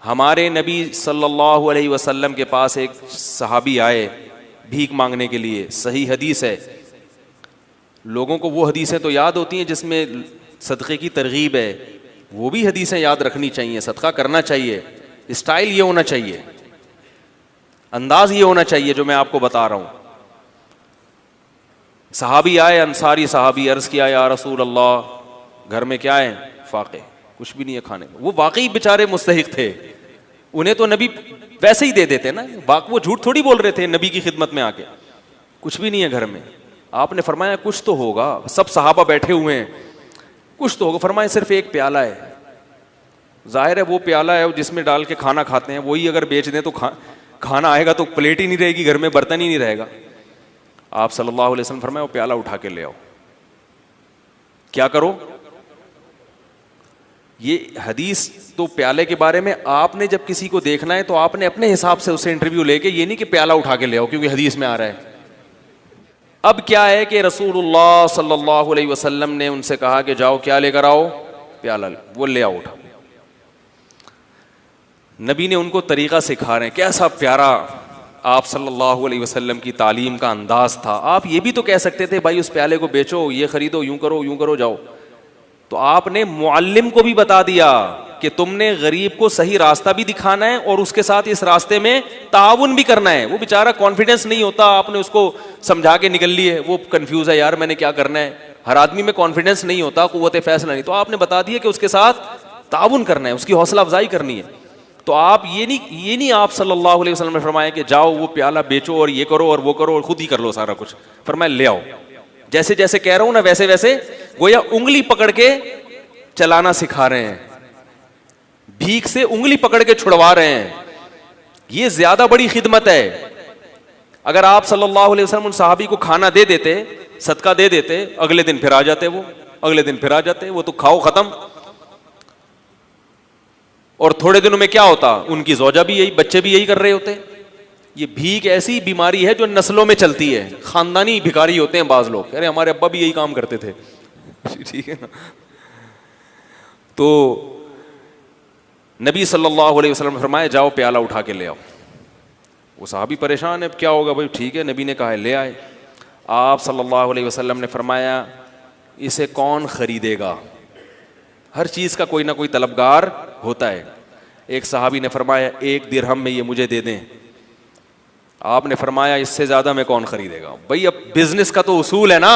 हमारे नबी सल्लल्लाहु अलैहि वसल्लम के पास एक सहाबी आए भीख मांगने के लिए, सही हदीस है। लोगों को वो हदीसें तो याद होती हैं जिसमें सदक़े की तरगीब है, वो भी हदीसें याद रखनी चाहिए। सदका करना चाहिए, स्टाइल ये होना चाहिए, अंदाज ये होना चाहिए जो मैं आपको बता रहा हूँ। सहाबी आए, अंसारी सहाबी, अर्ज़ किया या रसूल अल्लाह घर में क्या है? फाक़े, कुछ भी नहीं है खाने को। वो वाकई बेचारे मुस्तहिक थे, उन्हें तो नबी वैसे ही दे देते ना, वो झूठ थोड़ी बोल रहे थे नबी की खिदमत में आके। कुछ भी नहीं है घर में। आपने फरमाया कुछ तो होगा, सब सहाबा बैठे हुए हैं, कुछ तो होगा। फरमाया सिर्फ एक प्याला है। जाहिर है वो प्याला है जिसमें डाल के खाना खाते हैं, वही अगर बेच दें तो खाना आएगा तो प्लेट ही नहीं रहेगी घर में, बर्तन ही नहीं रहेगा। आप सल्लल्लाहु अलैहि वसल्लम फरमाया वो प्याला उठा के ले आओ। क्या करो? ये हदीस तो प्याले के बारे में, आपने जब किसी को देखना है तो आपने अपने हिसाब से उससे इंटरव्यू लेके, ये नहीं कि प्याला उठा के ले आओ क्योंकि हदीस में आ रहा है। अब क्या है कि रसूलुल्लाह सल्लल्लाहु अलैहि वसल्लम ने उनसे कहा कि जाओ क्या लेकर आओ? प्याला। वो ले आओ उठा। नबी ने उनको तरीका सिखा रहे हैं, कैसा प्यारा आप सल्लल्लाहु अलैहि वसल्लम की तालीम का अंदाज था। आप ये भी तो कह सकते थे भाई उस प्याले को बेचो, ये खरीदो, यूं करो जाओ। तो आपने मुअल्लिम को भी बता दिया कि तुमने गरीब को सही रास्ता भी दिखाना है और उसके साथ इस रास्ते में ताउन भी करना है। वो बेचारा कॉन्फिडेंस नहीं होता, आपने उसको समझा के निकल लिए, वो कंफ्यूज है, यार मैंने क्या करना है। हर आदमी में कॉन्फिडेंस नहीं होता, कुव्वत फैसला नहीं। तो आपने बता दिया कि उसके साथ ताउन करना है, उसकी हौसला अफजाई करनी है। तो आप ये नहीं आप सल्लल्लाहु अलैहि वसल्लम ने फरमाया कि जाओ वो प्याला बेचो और ये करो और वो करो और खुद ही कर लो सारा कुछ। फरमाया ले आओ। जैसे जैसे कह रहा हूं ना वैसे वैसे गोया उंगली पकड़ के चलाना सिखा रहे हैं, भीख से उंगली पकड़ के छुड़वा रहे हैं। ये ज्यादा बड़ी खिदमत है। अगर आप सल्लल्लाहु अलैहि वसल्लम उन सहाबी को खाना दे देते, सदका दे देते, अगले दिन फिर आ जाते, वो अगले दिन फिर आ जाते, वो तो खाओ खत्म। और थोड़े दिनों में क्या होता, उनकी ज़ौजा भी यही, बच्चे भी यही कर रहे होते। ये भीख ऐसी बीमारी है जो नस्लों में चलती है। खानदानी भिखारी होते हैं बाज लोग, अरे हमारे अब्बा भी यही काम करते थे ठीक है ना। तो नबी सल्लल्लाहु अलैहि वसल्लम ने फरमाया जाओ प्याला उठा के ले आओ। वो साहबी परेशान है, क्या होगा भाई? ठीक है, नबी ने कहा है ले आए। आप सल्लल्लाहु अलैहि वसल्लम ने फरमाया इसे कौन खरीदेगा? हर चीज़ का कोई ना कोई तलबगार होता है। एक सहाबी ने फरमाया 1 दिरहम में ये मुझे दे दें। आपने फरमाया इससे ज़्यादा में कौन खरीदेगा? भाई अब बिजनेस का तो उसूल है ना,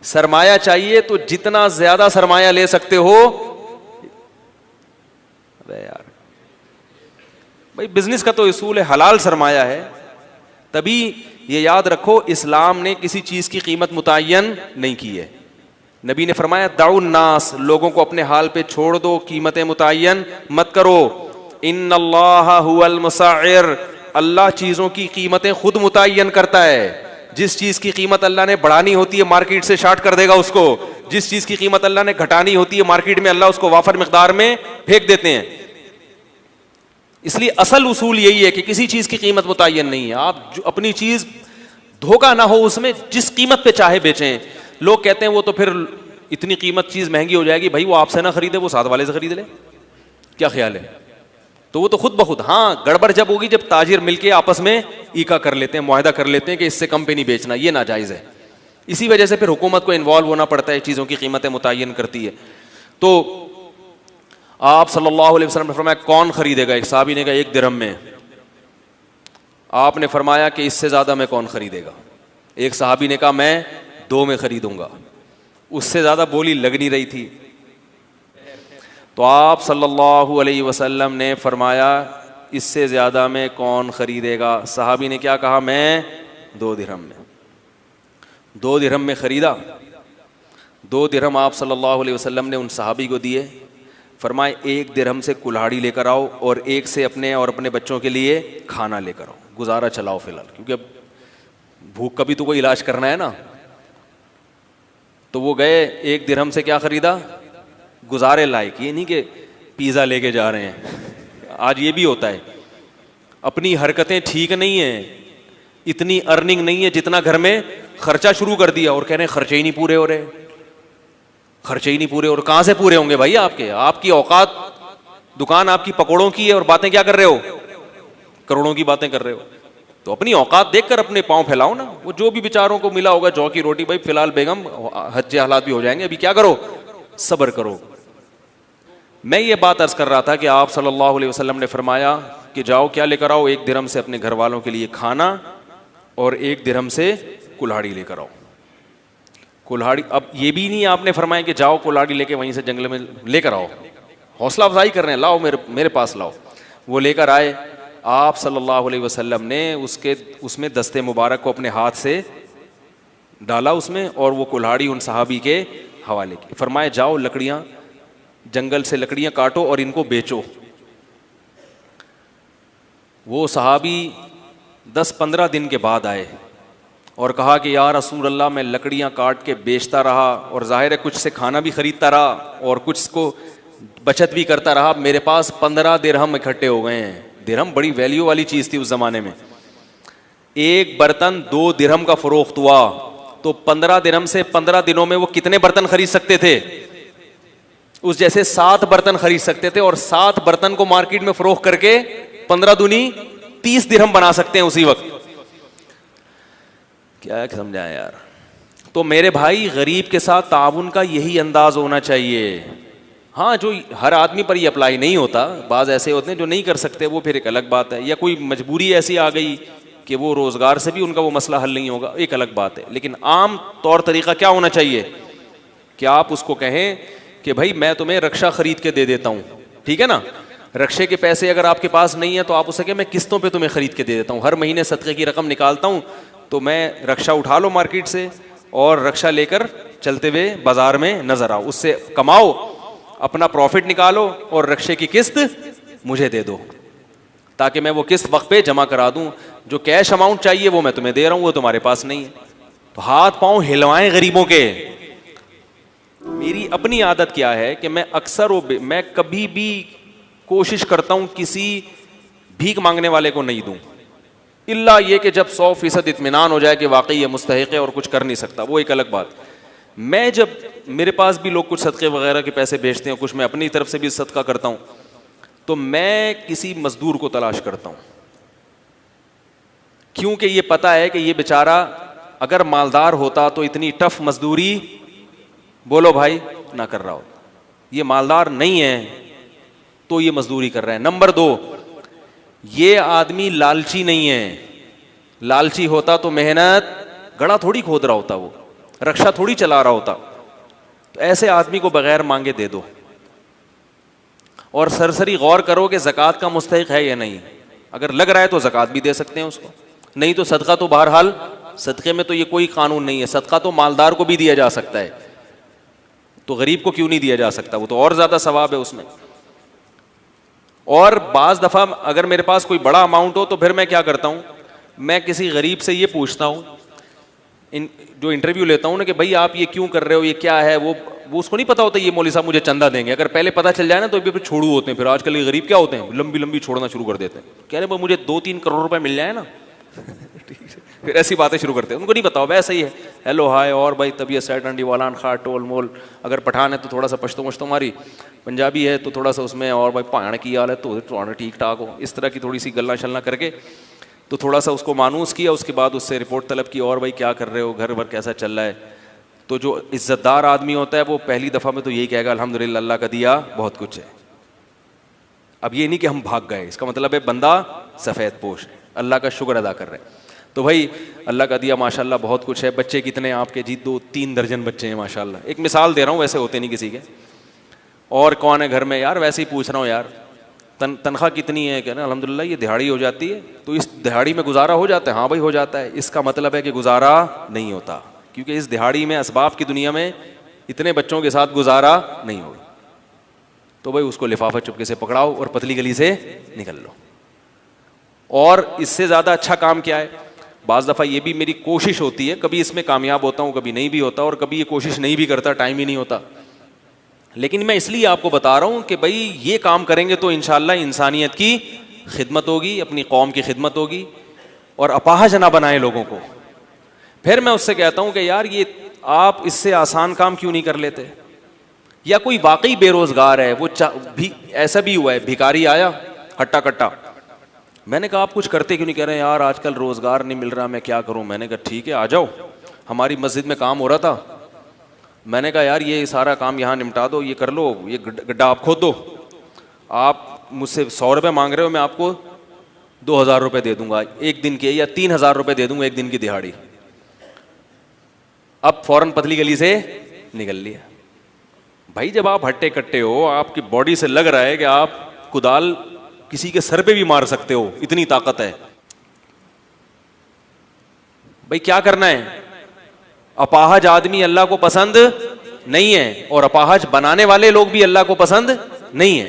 सरमाया चाहिए तो जितना ज़्यादा सरमाया ले सकते हो। अरे यार भाई बिजनेस का तो उसूल है, हलाल सरमाया है। तभी ये याद रखो इस्लाम ने किसी चीज़ की कीमत मुतय्यन नहीं की है। नबी ने फरमाया दाउन नास, लोगों को अपने हाल पे छोड़ दो, कीमतें मुतय्यन मत करो। इन्नल्लाह हुवल मुसअ्इर, अल्लाह चीज़ों की कीमतें खुद मुतय्यन करता है। जिस चीज़ की कीमत अल्लाह ने बढ़ानी होती है मार्केट से शार्ट कर देगा उसको, जिस चीज़ की कीमत अल्लाह ने घटानी होती है मार्केट में अल्लाह उसको वाफर मिकदार में फेंक देते हैं। इसलिए असल उसूल यही है कि किसी चीज़ की कीमत मुतय्यन नहीं है। आप जो अपनी चीज़ धोखा ना हो उसमें, जिस कीमत पे चाहे बेचें। लोग कहते हैं वो तो फिर इतनी कीमत चीज़ महंगी हो जाएगी, भाई वो आपसे ना खरीदे, वो साथ वाले से खरीद ले। क्या ख्याल है? तो वो तो खुद ब खुद, हाँ गड़बड़ जब होगी जब ताजिर मिलके आपस में ईका कर लेते हैं, मुआहदा कर लेते हैं कि इससे कम पे नहीं बेचना, ये नाजायज़ है। इसी वजह से फिर हुकूमत को इन्वॉल्व होना पड़ता है, चीज़ों की कीमतें मुतय्यन करती है। तो आप सल्लल्लाहु अलैहि वसल्लम ने फरमाया कौन खरीदेगा? एक साहबी ने कहा 1 दिरहम में। आपने फरमाया कि इससे ज़्यादा में कौन खरीदेगा? एक साहबी ने कहा मैं 2 में खरीदूंगा। उससे ज़्यादा बोली लग नहीं रही थी। तो आप सल्लल्लाहु अलैहि वसल्लम ने फरमाया इससे ज़्यादा में कौन ख़रीदेगा? सहाबी ने क्या कहा? मैं 2 दिरहम में। 2 दिरहम में ख़रीदा। 2 दिरहम आप सल्लल्लाहु अलैहि वसल्लम ने उन सहाबी को दिए। फरमाए 1 दिरहम से कुल्हाड़ी लेकर आओ और 1 से अपने और अपने बच्चों के लिए खाना लेकर आओ, गुजारा चलाओ फ़िलहाल, क्योंकि अब भूख का भी तो कोई इलाज करना है ना। तो वो गए, 1 दिरहम से क्या ख़रीदा? गुजारे लायक। ये नहीं कि पिज़्ज़ा लेके जा रहे हैं। आज ये भी होता है, अपनी हरकतें ठीक नहीं हैं, इतनी अर्निंग नहीं है जितना घर में खर्चा शुरू कर दिया और कह रहे हैं खर्चे ही नहीं पूरे हो रहे, खर्चे ही नहीं पूरे। और कहाँ से पूरे होंगे भाई आपके? आपकी औकात दुकान आपकी पकौड़ों की है और बातें क्या कर रहे हो, करोड़ों की बातें कर रहे हो। तो अपनी औकात देखकर अपने पांव फैलाओ ना। वो जो भी बेचारों को मिला होगा जौ की रोटी, भाई फिलहाल बेगम हज्जे हालात भी हो जाएंगे, अभी क्या करो, सब्र करो। मैं ये बात अर्ज कर रहा था कि आप सल्लल्लाहु अलैहि वसल्लम ने फरमाया कि जाओ क्या लेकर आओ, 1 दिरहम से अपने घर वालों के लिए खाना और 1 दिरहम से कुल्हाड़ी लेकर आओ। कुल्हाड़ी, अब ये भी नहीं आपने फरमाया कि जाओ कुल्हाड़ी लेके वहीं से जंगल में लेकर आओ, हौसला अफजाई कर रहे हैं, लाओ मेरे पास लाओ। वो लेकर आए, आप सल्लल्लाहु अलैहि वसल्लम ने उसमें दस्ते मुबारक को अपने हाथ से डाला उसमें, और वो कुल्हाड़ी उन सहाबी के हवाले की। फरमाए जाओ लकड़ियां, जंगल से लकड़ियां काटो और इनको बेचो। वो सहाबी 10-15 दिन के बाद आए और कहा कि या रसूल अल्लाह, मैं लकड़ियां काट के बेचता रहा और जाहिर है कुछ से खाना भी खरीदता रहा और कुछ को बचत भी करता रहा, मेरे पास 15 दिरहम इकट्ठे हो गए हैं। दिरहम बड़ी वैल्यू वाली चीज थी उस जमाने में। एक बर्तन 2 दिरहम का फरोख्त हुआ तो 15 दिरहम से 15 दिनों में वो कितने बर्तन खरीद सकते थे? उस जैसे 7 बर्तन खरीद सकते थे, और 7 बर्तन को मार्केट में फरोख्त करके 15 दूनी 30 दिरहम बना सकते हैं उसी वक्त। क्या समझाएं यार। तो मेरे भाई, गरीब के साथ ताउन का यही अंदाज होना चाहिए। हाँ, जो हर आदमी पर ये अप्लाई नहीं होता, बाज ऐसे होते हैं जो नहीं कर सकते, वो फिर एक अलग बात है, या कोई मजबूरी ऐसी आ गई कि वो रोजगार से भी उनका वो मसला हल नहीं होगा, एक अलग बात है। लेकिन आम तौर तरीका क्या होना चाहिए कि आप उसको कहें कि भाई मैं तुम्हें रक्षा खरीद के दे देता हूँ, ठीक है ना। रक्षे के पैसे अगर आपके पास नहीं है तो आप उसे कहें मैं किस्तों पे तुम्हें खरीद के दे देता हूँ, हर महीने सदक़े की रकम निकालता हूँ, तो मैं रक्षा उठा लो मार्केट से और रक्षा लेकर चलते हुए बाजार में नजर आओ, उससे कमाओ, अपना प्रॉफिट निकालो और रक्षे की किस्त मुझे दे दो, ताकि मैं वो किस्त वक्त पे जमा करा दूं। जो कैश अमाउंट चाहिए वो मैं तुम्हें दे रहा हूं, वो तुम्हारे पास नहीं है। तो हाथ पांव हिलवाएं गरीबों के। मेरी अपनी आदत क्या है कि मैं अक्सर मैं कभी भी कोशिश करता हूं किसी भीख मांगने वाले को नहीं दूं, इल्ला ये कि जब 100% इत्मीनान हो जाए कि वाकई ये मुस्तहिक है और कुछ कर नहीं सकता, वो एक अलग बात। मैं जब मेरे पास भी लोग कुछ सदक़े वगैरह के पैसे भेजते हैं, कुछ मैं अपनी तरफ से भी सदका करता हूं, तो मैं किसी मजदूर को तलाश करता हूं, क्योंकि ये पता है कि ये बेचारा अगर मालदार होता तो इतनी टफ मजदूरी, बोलो भाई, ना कर रहा होता। ये मालदार नहीं है तो ये मजदूरी कर रहा है। नंबर 2, ये आदमी लालची नहीं है। लालची होता तो मेहनत गड़ा थोड़ी खोद रहा होता, वो रक्षा थोड़ी चला रहा होता। तो ऐसे आदमी को बगैर मांगे दे दो, और सरसरी गौर करो कि ज़कात का मुस्तहिक है या नहीं। अगर लग रहा है तो ज़कात भी दे सकते हैं उसको, नहीं तो सदका तो बहरहाल, सदक़े में तो ये कोई कानून नहीं है, सदका तो मालदार को भी दिया जा सकता है, तो गरीब को क्यों नहीं दिया जा सकता? वो तो और ज़्यादा सवाब है उसमें। और बाज़ दफ़ा अगर मेरे पास कोई बड़ा अमाउंट हो तो फिर मैं क्या करता हूँ, मैं किसी गरीब से ये पूछता हूँ, जो इंटरव्यू लेता हूँ ना, कि भाई आप ये क्यों कर रहे हो, ये क्या है। वो उसको नहीं पता होता ये मौलवी साहब मुझे चंदा देंगे। अगर पहले पता चल जाए ना तो फिर छोड़ू होते हैं। फिर आजकल ये गरीब क्या होते हैं, लंबी लंबी छोड़ना शुरू कर देते हैं, कह रहे मुझे 2-3 करोड़ रुपए मिल जाए ना फिर ऐसी बातें शुरू करते हैं। उनको नहीं बताओ वैसे ही है, हेलो हाय, और भाई तबीयत सैड अंडी वालान खा टोल मोल। अगर पठान है तो थोड़ा सा पश्तो मश्तो मारी, पंजाबी है तो थोड़ा सा उसमें, और भाई पाण की हाल है तो ठीक ठाक हो, इस तरह की थोड़ी सी गल्ला शल्ला करके तो थोड़ा सा उसको मानूस किया। उसके बाद उससे रिपोर्ट तलब की, और भाई क्या कर रहे हो, घर भर कैसा चल रहा है। तो जो इज्जतदार आदमी होता है वो पहली दफ़ा में तो यही कहेगा अल्हम्दुलिल्लाह, अल्लाह का दिया बहुत कुछ है। अब ये नहीं कि हम भाग गए, इसका मतलब है बंदा सफ़ेद पोश है, अल्लाह का शुक्र अदा कर रहे हैं। तो भाई अल्लाह का दिया माशाल्लाह बहुत कुछ है। बच्चे कितने आपके जी? 2-3 दर्जन बच्चे हैं माशाल्लाह। एक मिसाल दे रहा हूँ, वैसे होते नहीं किसी के। और कौन है घर में? यार वैसे ही पूछ रहा हूँ यार, तनख्वाह कितनी है? कहना अल्हम्दुलिल्लाह ये दिहाड़ी हो जाती है। तो इस दिहाड़ी में गुजारा हो जाता है? हाँ भाई हो जाता है। इसका मतलब है कि गुजारा नहीं होता, क्योंकि इस दिहाड़ी में असबाब की दुनिया में इतने बच्चों के साथ गुजारा नहीं होगा। तो भाई उसको लिफाफा चुपके से पकड़ाओ और पतली गली से निकल लो। और इससे ज़्यादा अच्छा काम क्या है? बाज़ दफ़ा ये भी मेरी कोशिश होती है, कभी इसमें कामयाब होता हूँ, कभी नहीं भी होता, और कभी ये कोशिश नहीं भी करता, टाइम ही नहीं होता। लेकिन मैं इसलिए आपको बता रहा हूँ कि भाई ये काम करेंगे तो इंशाअल्लाह इंसानियत की खिदमत होगी, अपनी कौम की खिदमत होगी, और अपाहज ना बनाए लोगों को। फिर मैं उससे कहता हूँ कि यार ये आप इससे आसान काम क्यों नहीं कर लेते? या कोई वाकई बेरोजगार है, वो भी ऐसा भी हुआ है, भिखारी आया हट्टा कट्टा, मैंने कहा आप कुछ करते क्यों नहीं? कह रहे हैं यार आजकल रोजगार नहीं मिल रहा, मैं क्या करूं। मैंने कहा ठीक है आ जाओ, हमारी मस्जिद में काम हो रहा था, मैंने कहा यार ये सारा काम यहाँ निपटा दो, ये कर लो, ये गड्ढा आप खोद दो, आप मुझसे 100 रुपये मांग रहे हो, मैं आपको 2000 रुपये दे दूंगा एक दिन के, या 3000 रुपये दे दूंगा एक दिन की दिहाड़ी। अब फौरन पतली गली से निकल लिया। भाई जब आप हट्टे कट्टे हो, आपकी बॉडी से लग रहा है कि आप कुदाल किसी के सर पे भी मार सकते हो, इतनी ताकत है, भाई क्या करना है? अपाहज आदमी अल्लाह को पसंद नहीं है, और अपाहज बनाने वाले लोग भी अल्लाह को पसंद नहीं है।